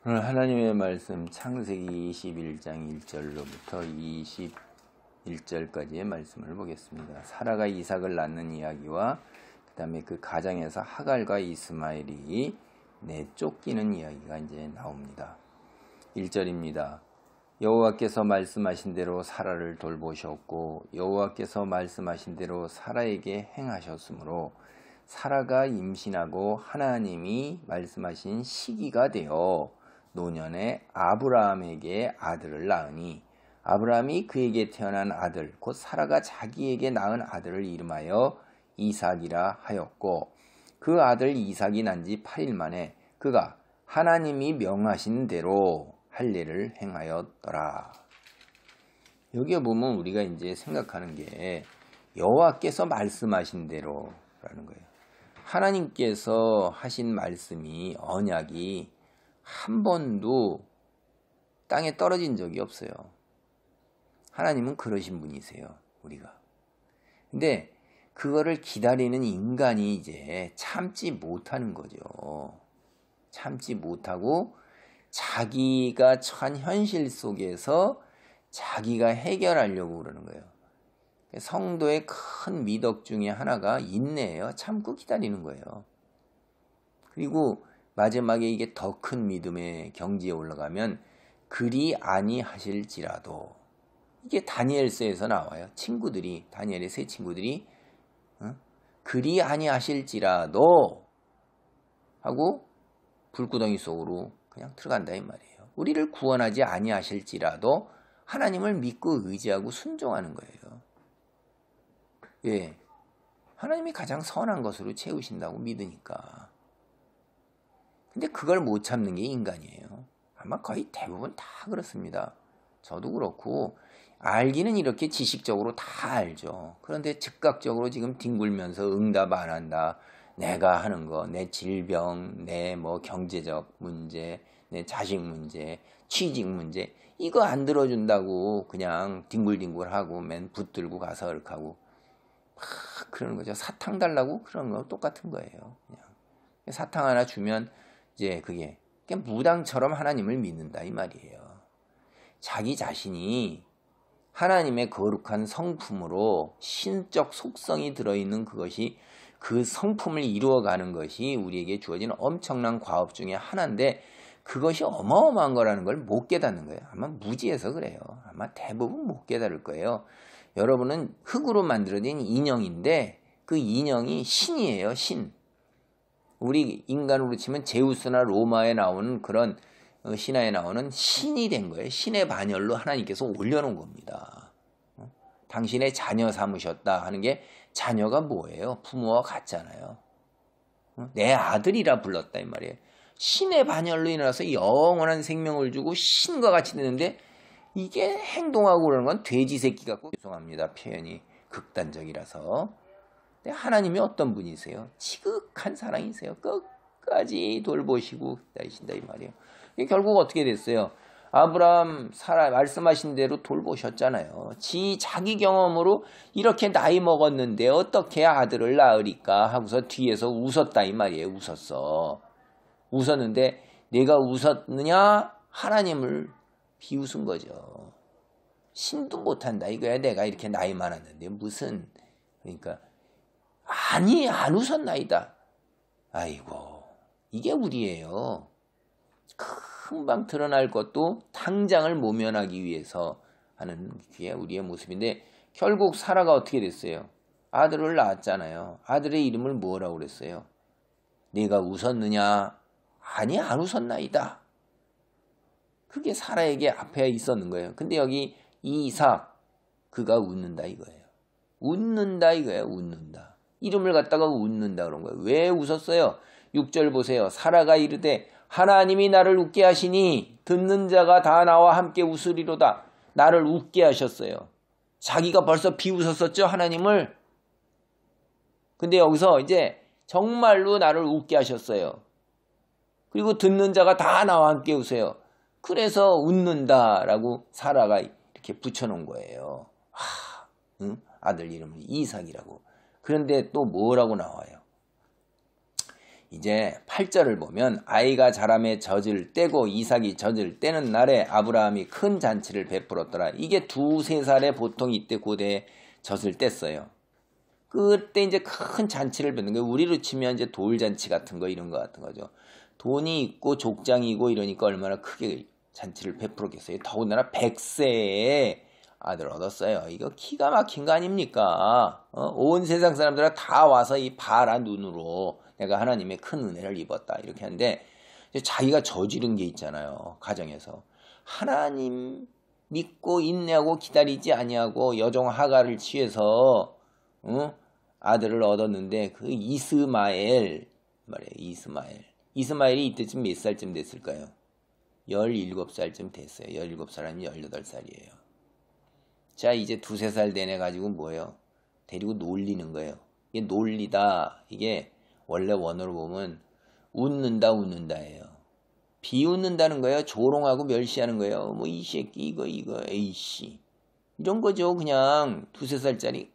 오늘 하나님의 말씀 창세기 21장 1절로부터 21절까지의 말씀을 보겠습니다. 사라가 이삭을 낳는 이야기와 그 다음에 그 가정에서 하갈과 이스마엘이 내쫓기는 이야기가 이제 나옵니다. 1절입니다. 여호와께서 말씀하신 대로 사라를 돌보셨고 여호와께서 말씀하신 대로 사라에게 행하셨으므로 사라가 임신하고 하나님이 말씀하신 시기가 되어 노년에 아브라함에게 아들을 낳으니 아브라함이 그에게 태어난 아들 곧 사라가 자기에게 낳은 아들을 이름하여 이삭이라 하였고 그 아들 이삭이 난 지 8일 만에 그가 하나님이 명하신 대로 할례를 행하였더라. 여기에 보면 우리가 이제 생각하는 게 여호와께서 말씀하신 대로라는 거예요. 하나님께서 하신 말씀이 언약이 한 번도 땅에 떨어진 적이 없어요. 하나님은 그러신 분이세요, 우리가. 근데 그거를 기다리는 인간이 이제 참지 못하는 거죠. 참지 못하고 자기가 처한 현실 속에서 자기가 해결하려고 그러는 거예요. 성도의 큰 미덕 중에 하나가 인내예요. 참고 기다리는 거예요. 그리고 마지막에 이게 더 큰 믿음의 경지에 올라가면 그리 아니하실지라도 이게 다니엘서에서 나와요. 친구들이 다니엘의 세 친구들이 그리 아니하실지라도 하고 불구덩이 속으로 그냥 들어간다 이 말이에요. 우리를 구원하지 아니하실지라도 하나님을 믿고 의지하고 순종하는 거예요. 예, 하나님이 가장 선한 것으로 채우신다고 믿으니까. 근데 그걸 못 참는 게 인간이에요. 아마 거의 대부분 다 그렇습니다. 저도 그렇고 알기는 이렇게 지식적으로 다 알죠. 그런데 즉각적으로 지금 뒹굴면서 응답 안 한다. 내가 하는 거, 내 질병, 내 뭐 경제적 문제, 내 자식 문제, 취직 문제 이거 안 들어준다고 그냥 뒹굴뒹굴하고 맨 붙들고 가서 이렇게 하고 막 그러는 거죠. 사탕 달라고 그런 거 똑같은 거예요. 그냥 사탕 하나 주면 이제 그게 무당처럼 하나님을 믿는다 이 말이에요. 자기 자신이 하나님의 거룩한 성품으로 신적 속성이 들어있는 그것이 그 성품을 이루어가는 것이 우리에게 주어지는 엄청난 과업 중에 하나인데 그것이 어마어마한 거라는 걸 못 깨닫는 거예요. 아마 무지해서 그래요. 아마 대부분 못 깨달을 거예요. 여러분은 흙으로 만들어진 인형인데 그 인형이 신이에요. 신. 우리 인간으로 치면 제우스나 로마에 나오는 그런 신화에 나오는 신이 된 거예요. 신의 반열로 하나님께서 올려놓은 겁니다. 당신의 자녀 삼으셨다 하는 게 자녀가 뭐예요? 부모와 같잖아요. 내 아들이라 불렀다 이 말이에요. 신의 반열로 인해서 영원한 생명을 주고 신과 같이 되는데 이게 행동하고 그러는 건 돼지 새끼 같고 죄송합니다. 표현이 극단적이라서. 근데 하나님이 어떤 분이세요? 지극한 사랑이세요. 끝까지 돌보시고 기다리신다 이 말이에요. 결국 어떻게 됐어요? 아브라함 사라 말씀하신 대로 돌보셨잖아요. 자기 경험으로 이렇게 나이 먹었는데 어떻게 아들을 낳으리까 하고서 뒤에서 웃었다 이 말이에요. 웃었는데 내가 웃었느냐? 하나님을 비웃은 거죠. 신도 못한다 이거야. 내가 이렇게 나이 많았는데 무슨 그러니까 아니 안 웃었나이다. 아이고 이게 우리예요. 금방 드러날 것도 당장을 모면하기 위해서 하는 게 우리의 모습인데 결국 사라가 어떻게 됐어요? 아들을 낳았잖아요. 아들의 이름을 뭐라고 그랬어요? 네가 웃었느냐? 아니 안 웃었나이다. 그게 사라에게 앞에 있었는 거예요. 근데 여기 이삭 그가 웃는다 이거예요. 웃는다 이거예요. 웃는다. 이름을 갖다가 웃는다 그런 거예요. 왜 웃었어요? 6절 보세요. 사라가 이르되 하나님이 나를 웃게 하시니 듣는 자가 다 나와 함께 웃으리로다. 나를 웃게 하셨어요. 자기가 벌써 비웃었었죠 하나님을. 근데 여기서 이제 정말로 나를 웃게 하셨어요. 그리고 듣는 자가 다 나와 함께 웃어요. 그래서 웃는다라고 사라가 이렇게 붙여놓은 거예요. 아들 이름을 이삭이라고. 그런데 또 뭐라고 나와요? 이제 8절을 보면 아이가 자라매 젖을 떼고 이삭이 젖을 떼는 날에 아브라함이 큰 잔치를 베풀었더라. 이게 2-3살에 보통 이때 고대에 젖을 뗐어요. 그때 이제 큰 잔치를 베는 거예요. 우리로 치면 이제 돌잔치 같은 거 이런 거 같은 거죠. 돈이 있고 족장이고 이러니까 얼마나 크게 잔치를 베풀었겠어요. 더군다나 100세에 아들 얻었어요. 이거 기가 막힌 거 아닙니까? 온 세상 사람들은 다 와서 이 봐라 눈으로 내가 하나님의 큰 은혜를 입었다 이렇게 하는데 자기가 저지른 게 있잖아요. 가정에서 하나님 믿고 인내하고 기다리지 아니하고 여종 하갈을 취해서 아들을 얻었는데 그 이스마엘 말이에요. 이스마엘이 이때쯤 몇 살쯤 됐을까요? 17살쯤 됐어요. 17살 아니면 18살이에요. 자, 이제 2-3살 되네 가지고 뭐예요? 데리고 놀리는 거예요. 이게 놀리다. 이게 원래 원어로 보면 웃는다예요. 비웃는다는 거예요. 조롱하고 멸시하는 거예요. 뭐 이 새끼 이거 에이씨. 이런 거죠. 그냥 2-3살짜리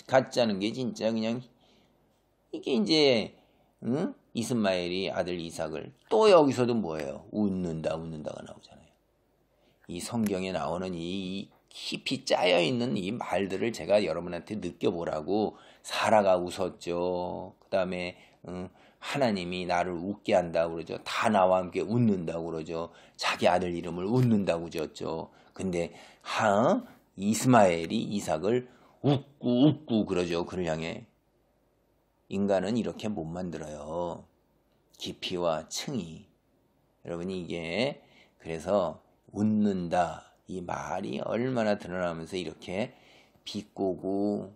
가짜는 게 진짜 그냥 이게 이제 이스마엘이 아들 이삭을 또 여기서도 뭐예요? 웃는다가 나오잖아요. 이 성경에 나오는 이 깊이 짜여있는 이 말들을 제가 여러분한테 느껴보라고 사라가 웃었죠. 그 다음에 하나님이 나를 웃게 한다고 그러죠. 다 나와 함께 웃는다고 그러죠. 자기 아들 이름을 웃는다고 지었죠. 근데 이스마엘이 이삭을 웃고 그러죠. 그를 향해. 인간은 이렇게 못 만들어요. 깊이와 층이. 여러분이 이게 그래서 웃는다. 이 말이 얼마나 드러나면서 이렇게 비꼬고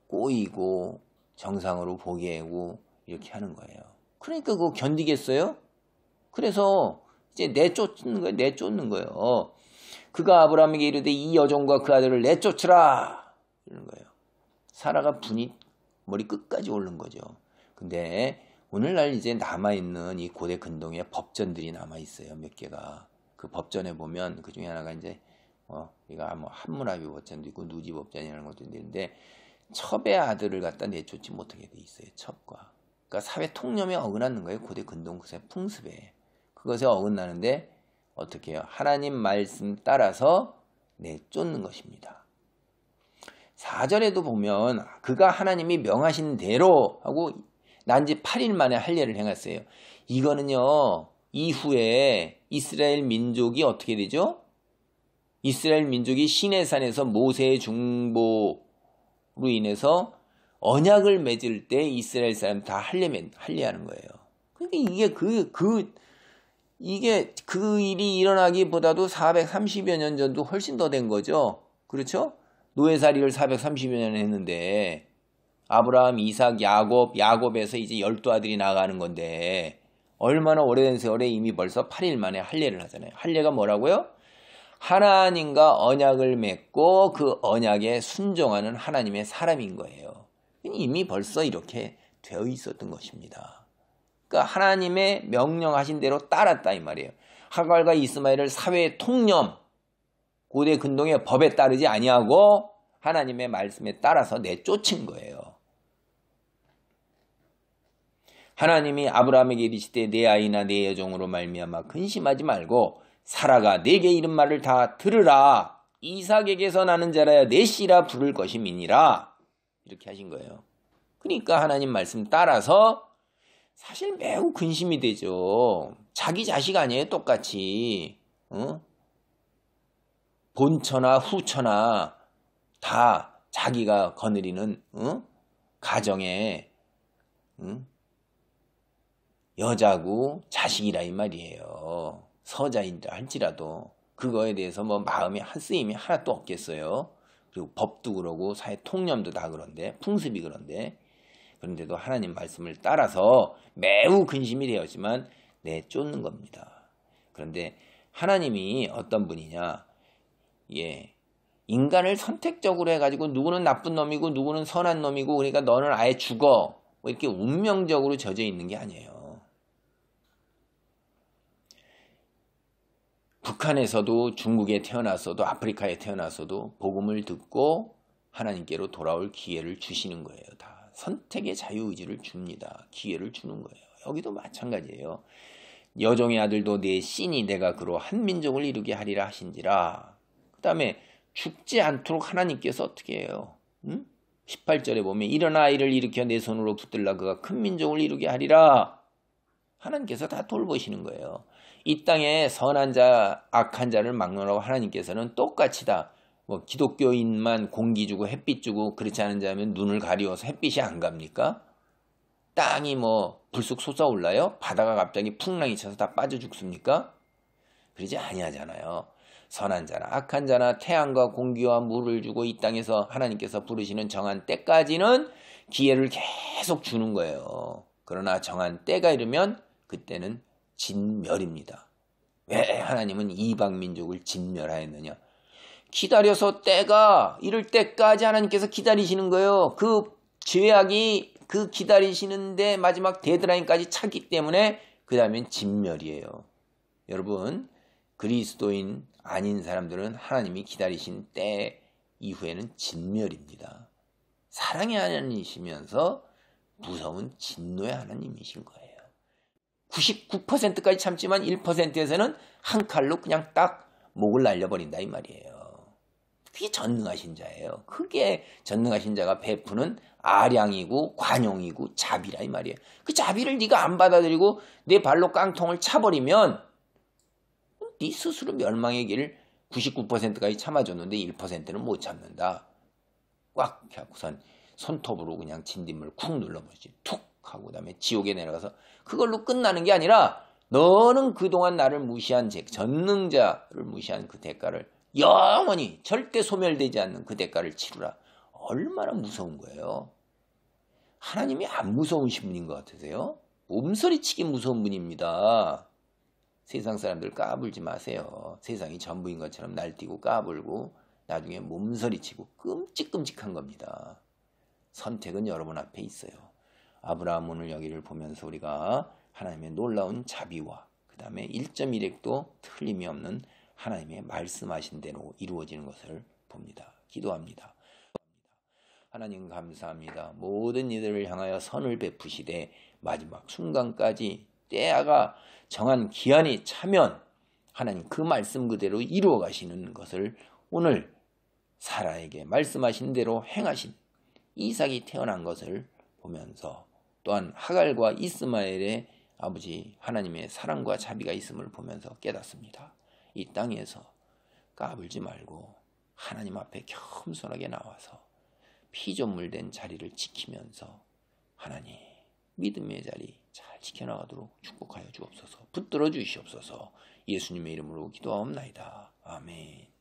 꼬이고 정상으로 보게 하고 이렇게 하는 거예요. 그러니까 그거 견디겠어요? 그래서 이제 내쫓는 거예요. 그가 아브라함에게 이르되 이 여종과 그 아들을 내쫓으라 이러는 거예요. 사라가 분이 머리 끝까지 오른 거죠. 근데 오늘날 이제 남아있는 이 고대 근동에 법전들이 남아있어요. 몇 개가. 그 법전에 보면 그 중에 하나가 이제 이거 뭐 함무라비 법전도 있고 누지 법전이라는 것도 있는데 첩의 아들을 갖다 내쫓지 못하게 돼 있어요. 첩과. 그러니까 사회 통념에 어긋나는 거예요. 고대 근동 그새 풍습에. 그것에 어긋나는데 어떻게 해요? 하나님 말씀 따라서 내쫓는 것입니다. 4절에도 보면 그가 하나님이 명하신 대로 하고 난지 8일 만에 할례를 행했어요. 이거는요. 이후에 이스라엘 민족이 어떻게 되죠? 이스라엘 민족이 시내산에서 모세의 중보로 인해서 언약을 맺을 때 이스라엘 사람 다 할례하는 거예요. 그러니까 이게 그 일이 일어나기보다도 430여 년 전도 훨씬 더 된 거죠. 그렇죠? 노예살이를 430여 년 했는데 아브라함, 이삭, 야곱에서 이제 12아들이 나가는 건데 얼마나 오래된 세월에 이미 벌써 8일 만에 할례를 하잖아요. 할례가 뭐라고요? 하나님과 언약을 맺고 그 언약에 순종하는 하나님의 사람인 거예요. 이미 벌써 이렇게 되어 있었던 것입니다. 그러니까 하나님의 명령하신 대로 따랐다 이 말이에요. 하갈과 이스마엘을 사회의 통념, 고대 근동의 법에 따르지 아니하고 하나님의 말씀에 따라서 내쫓은 거예요. 하나님이 아브라함에게 이르시되 내 아이나 내 여종으로 말미암아 근심하지 말고 사라가 내게 이른 말을 다 들으라. 이삭에게서 나는 자라야 내 씨라 부를 것임이니라. 이렇게 하신 거예요. 그러니까 하나님 말씀 따라서 사실 매우 근심이 되죠. 자기 자식 아니에요. 똑같이. 본처나 후처나 다 자기가 거느리는 가정에 여자고 자식이라 이 말이에요. 서자인다 할지라도 그거에 대해서 뭐 마음에 한쓰임이 하나도 없겠어요. 그리고 법도 그러고 사회 통념도 다 그런데 풍습이 그런데도 하나님 말씀을 따라서 매우 근심이 되었지만 내쫓는 겁니다. 그런데 하나님이 어떤 분이냐? 인간을 선택적으로 해가지고 누구는 나쁜 놈이고 누구는 선한 놈이고 그러니까 너는 아예 죽어 뭐 이렇게 운명적으로 젖어 있는 게 아니에요. 북한에서도 중국에 태어났어도 아프리카에 태어났어도 복음을 듣고 하나님께로 돌아올 기회를 주시는 거예요. 다 선택의 자유의지를 줍니다. 기회를 주는 거예요. 여기도 마찬가지예요. 여종의 아들도 내 신이 내가 그로 한 민족을 이루게 하리라 하신지라. 그 다음에 죽지 않도록 하나님께서 어떻게 해요? 18절에 보면 일어나 이를 일으켜 내 손으로 붙들라 그가 큰 민족을 이루게 하리라. 하나님께서 다 돌보시는 거예요. 이 땅에 선한 자, 악한 자를 막론하고 하나님께서는 똑같이 다 뭐 기독교인만 공기 주고 햇빛 주고 그렇지 않은 자면 눈을 가리워서 햇빛이 안 갑니까? 땅이 뭐 불쑥 솟아올라요? 바다가 갑자기 풍랑이 쳐서 다 빠져 죽습니까? 그러지 아니하잖아요. 선한 자나 악한 자나 태양과 공기와 물을 주고 이 땅에서 하나님께서 부르시는 정한 때까지는 기회를 계속 주는 거예요. 그러나 정한 때가 이르면 그때는 진멸입니다. 왜 하나님은 이방 민족을 진멸하였느냐? 기다려서 때가 이럴 때까지 하나님께서 기다리시는 거예요. 그 죄악이 그 기다리시는데 마지막 데드라인까지 차기 때문에 그 다음엔 진멸이에요. 여러분, 그리스도인 아닌 사람들은 하나님이 기다리신 때 이후에는 진멸입니다. 사랑의 하나님이시면서 무서운 진노의 하나님이신 거예요. 99%까지 참지만 1%에서는 한 칼로 그냥 딱 목을 날려버린다 이 말이에요. 그게 전능하신 자예요. 그게 전능하신 자가 베푸는 아량이고 관용이고 자비라 이 말이에요. 그 자비를 네가 안 받아들이고 내 발로 깡통을 차버리면 네 스스로 멸망의 길을 99%까지 참아줬는데 1%는 못 참는다. 꽉 하고선 손톱으로 그냥 진딧물 쿡 눌러버리지. 툭 하고 그다음에 지옥에 내려가서 그걸로 끝나는 게 아니라 너는 그동안 나를 무시한 전능자를 무시한 그 대가를 영원히 절대 소멸되지 않는 그 대가를 치르라. 얼마나 무서운 거예요. 하나님이 안 무서우신 분인 것 같으세요? 몸서리치기 무서운 분입니다. 세상 사람들 까불지 마세요. 세상이 전부인 것처럼 날뛰고 까불고 나중에 몸서리치고 끔찍끔찍한 겁니다. 선택은 여러분 앞에 있어요. 아브라함 오늘 여기를 보면서 우리가 하나님의 놀라운 자비와 그 다음에 1.1핵도 틀림이 없는 하나님의 말씀하신 대로 이루어지는 것을 봅니다. 기도합니다. 하나님 감사합니다. 모든 이들을 향하여 선을 베푸시되 마지막 순간까지 때가 정한 기한이 차면 하나님 그 말씀 그대로 이루어 가시는 것을 오늘 사라에게 말씀하신 대로 행하신 이삭이 태어난 것을 보면서 또한 하갈과 이스마엘의 아버지 하나님의 사랑과 자비가 있음을 보면서 깨닫습니다. 이 땅에서 까불지 말고 하나님 앞에 겸손하게 나와서 피조물 된 자리를 지키면서 하나님 믿음의 자리 잘 지켜나가도록 축복하여 주옵소서. 붙들어 주시옵소서. 예수님의 이름으로 기도하옵나이다. 아멘.